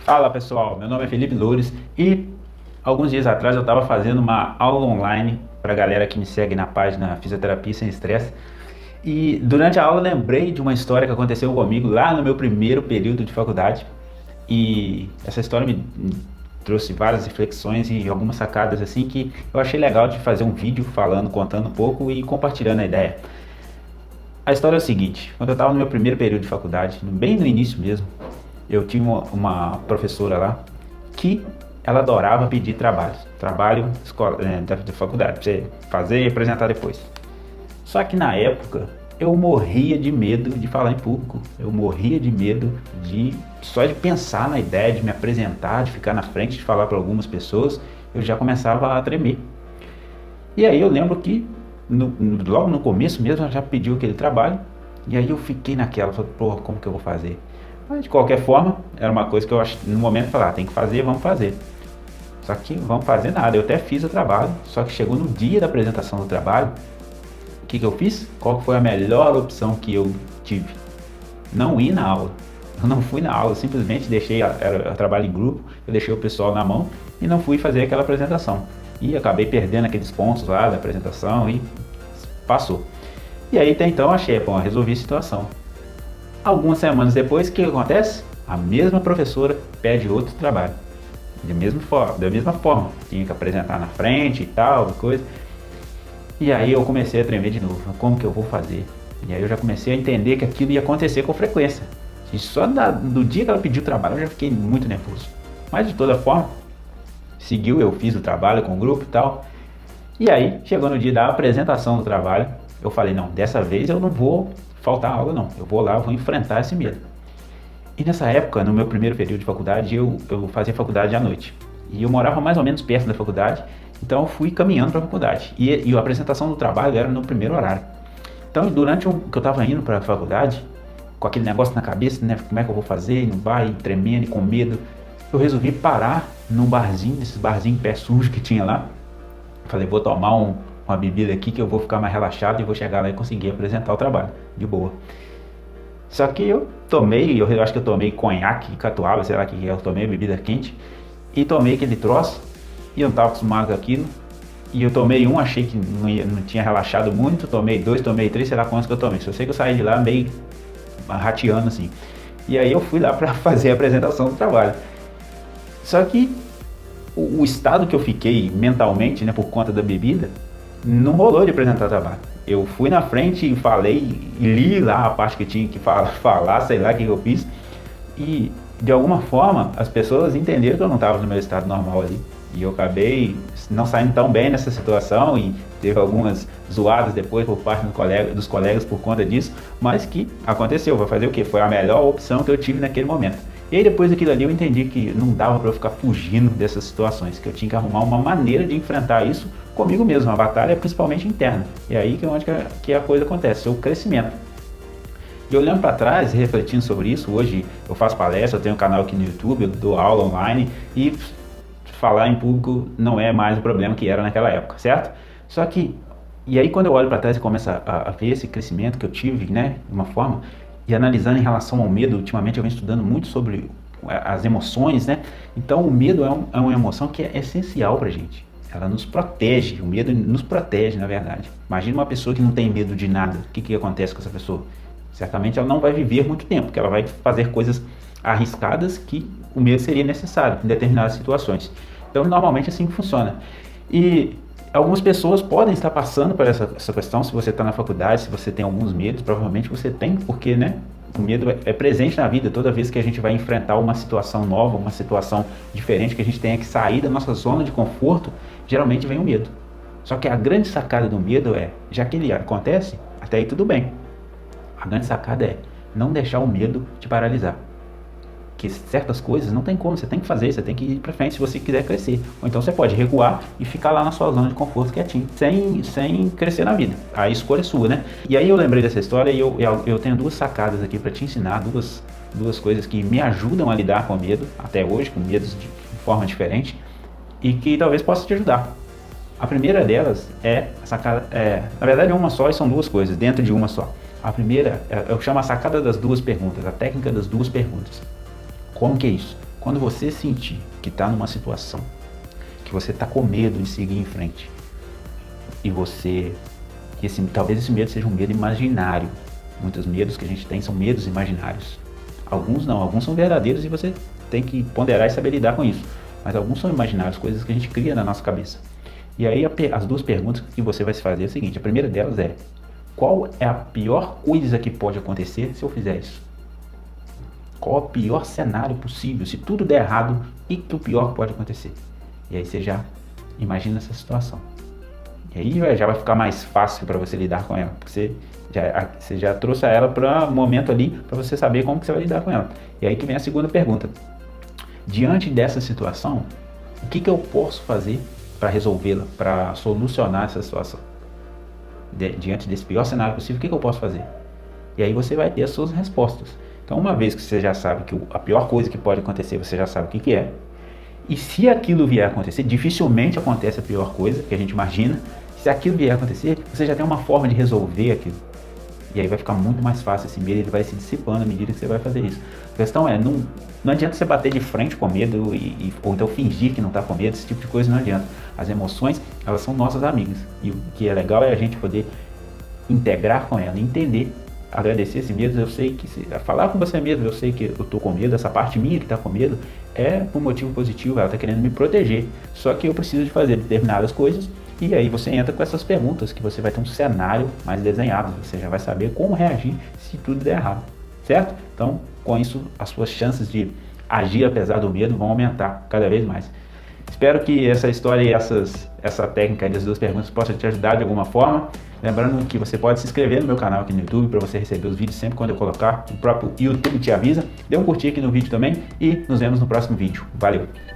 Fala pessoal, meu nome é Felipe Loures e alguns dias atrás eu estava fazendo uma aula online para a galera que me segue na página Fisioterapia Sem Estresse e durante a aula eu lembrei de uma história que aconteceu comigo lá no meu primeiro período de faculdade e essa história me trouxe várias reflexões e algumas sacadas assim que eu achei legal de fazer um vídeo falando, contando um pouco e compartilhando a ideia. A história é o seguinte, quando eu estava no meu primeiro período de faculdade, bem no início mesmo, eu tinha uma professora lá que ela adorava pedir trabalho escola, da faculdade, para você fazer e apresentar depois. Só que na época eu morria de medo de falar em público, eu morria de medo de só de pensar na ideia de me apresentar, de ficar na frente, de falar para algumas pessoas, eu já começava a tremer. E aí eu lembro que logo no começo mesmo ela já pediu aquele trabalho, e aí eu fiquei naquela, falei, pô, como que eu vou fazer? Mas de qualquer forma, era uma coisa que eu acho, no momento falar, tem que fazer, vamos fazer. Só que vamos fazer nada, eu até fiz o trabalho, só que chegou no dia da apresentação do trabalho, o que eu fiz? Qual foi a melhor opção que eu tive? Não ir na aula. Eu não fui na aula, eu simplesmente deixei, era trabalho em grupo, eu deixei o pessoal na mão e não fui fazer aquela apresentação. E acabei perdendo aqueles pontos lá da apresentação e passou. E aí até então achei, bom, resolvi a situação. Algumas semanas depois, o que acontece? A mesma professora pede outro trabalho. Da mesma forma. Tinha que apresentar na frente e tal, coisa. E aí eu comecei a tremer de novo. Como que eu vou fazer? E aí eu já comecei a entender que aquilo ia acontecer com frequência. E só do dia que ela pediu o trabalho eu já fiquei muito nervoso. Mas de toda forma, seguiu, eu fiz o trabalho com o grupo e tal. E aí, chegou no dia da apresentação do trabalho, eu falei, não, dessa vez eu não vou faltar aula não, eu vou lá, eu vou enfrentar esse medo. E nessa época, no meu primeiro período de faculdade, eu fazia faculdade à noite. E eu morava mais ou menos perto da faculdade, então eu fui caminhando para a faculdade. E a apresentação do trabalho era no primeiro horário. Então, durante que eu estava indo para a faculdade, com aquele negócio na cabeça, né, como é que eu vou fazer, não vai, tremendo e com medo, eu resolvi parar num barzinho, desses barzinhos pé sujo que tinha lá. Falei, vou tomar uma bebida aqui que eu vou ficar mais relaxado e vou chegar lá e conseguir apresentar o trabalho, de boa. Só que eu acho que eu tomei conhaque, catuaba, sei lá que eu tomei bebida quente, e tomei aquele troço, e eu não estava acostumado com aquilo, e eu tomei um, achei que não tinha relaxado muito, tomei dois, tomei três, sei lá quantos que eu tomei, só sei que eu saí de lá meio rateando assim. E aí eu fui lá para fazer a apresentação do trabalho. Só que o estado que eu fiquei mentalmente, né, por conta da bebida, não rolou de apresentar trabalho. Eu fui na frente e falei, e li lá a parte que tinha que falar, sei lá o que eu fiz, e de alguma forma as pessoas entenderam que eu não estava no meu estado normal ali. E eu acabei não saindo tão bem nessa situação e teve algumas zoadas depois por parte dos colegas por conta disso, mas que aconteceu, vai fazer o quê? Foi a melhor opção que eu tive naquele momento. E aí depois daquilo ali eu entendi que não dava para eu ficar fugindo dessas situações, que eu tinha que arrumar uma maneira de enfrentar isso comigo mesmo, uma batalha principalmente interna. E aí que é onde que a coisa acontece, o crescimento. E olhando para trás, refletindo sobre isso, hoje eu faço palestra, eu tenho um canal aqui no YouTube, eu dou aula online e falar em público não é mais o problema que era naquela época, certo? Só que, e aí quando eu olho para trás e começo a ver esse crescimento que eu tive, né, de uma forma, e analisando em relação ao medo, ultimamente eu venho estudando muito sobre as emoções, né? Então o medo é uma emoção que é essencial pra gente. Ela nos protege, o medo nos protege, na verdade. Imagina uma pessoa que não tem medo de nada, o que acontece com essa pessoa? Certamente ela não vai viver muito tempo, porque ela vai fazer coisas arriscadas que o medo seria necessário em determinadas situações. Então normalmente assim funciona. E algumas pessoas podem estar passando por essa questão, se você está na faculdade, se você tem alguns medos, provavelmente você tem, porque, né, o medo é presente na vida, toda vez que a gente vai enfrentar uma situação nova, uma situação diferente, que a gente tenha que sair da nossa zona de conforto, geralmente vem o medo. Só que a grande sacada do medo é, já que ele acontece, até aí tudo bem. A grande sacada é não deixar o medo te paralisar. Que certas coisas não tem como, você tem que fazer, você tem que ir pra frente se você quiser crescer. Ou então você pode recuar e ficar lá na sua zona de conforto quietinho, sem crescer na vida. A escolha é sua, né? E aí eu lembrei dessa história e eu tenho duas sacadas aqui para te ensinar, duas coisas que me ajudam a lidar com medo, até hoje, com medos de forma diferente, e que talvez possa te ajudar. A primeira delas é a sacada, na verdade é uma só e são duas coisas, dentro de uma só. A primeira, eu chamo a sacada das duas perguntas, a técnica das duas perguntas. Como que é isso? Quando você sentir que está numa situação que você está com medo de seguir em frente, e talvez esse medo seja um medo imaginário. Muitos medos que a gente tem são medos imaginários. Alguns não, alguns são verdadeiros e você tem que ponderar e saber lidar com isso. Mas alguns são imaginários, coisas que a gente cria na nossa cabeça. E aí as duas perguntas que você vai se fazer é a seguinte: a primeira delas é: qual é a pior coisa que pode acontecer se eu fizer isso? Qual é o pior cenário possível? Se tudo der errado, o que o pior pode acontecer? E aí você já imagina essa situação. E aí já vai ficar mais fácil para você lidar com ela, porque você já trouxe ela para um momento ali para você saber como que você vai lidar com ela. E aí que vem a segunda pergunta: diante dessa situação, o que eu posso fazer para resolvê-la, para solucionar essa situação? Diante desse pior cenário possível, o que eu posso fazer? E aí você vai ter as suas respostas. Então, uma vez que você já sabe que a pior coisa que pode acontecer, você já sabe o que é. E se aquilo vier a acontecer, dificilmente acontece a pior coisa que a gente imagina. Se aquilo vier a acontecer, você já tem uma forma de resolver aquilo. E aí vai ficar muito mais fácil esse medo, ele vai se dissipando à medida que você vai fazer isso. A questão é, não adianta você bater de frente com medo ou então fingir que não está com medo, esse tipo de coisa não adianta. As emoções, elas são nossas amigas. E o que é legal é a gente poder integrar com ela, entender, agradecer esse medo. Eu sei que falar com você mesmo, eu sei que eu estou com medo, essa parte minha que está com medo é por um motivo positivo, ela está querendo me proteger. Só que eu preciso de fazer determinadas coisas. E aí você entra com essas perguntas, que você vai ter um cenário mais desenhado, você já vai saber como reagir se tudo der errado, certo? Então, com isso, as suas chances de agir apesar do medo vão aumentar cada vez mais. Espero que essa história e essa técnica das duas perguntas possa te ajudar de alguma forma. Lembrando que você pode se inscrever no meu canal aqui no YouTube para você receber os vídeos sempre quando eu colocar, o próprio YouTube te avisa. Dê um curtir aqui no vídeo também e nos vemos no próximo vídeo. Valeu!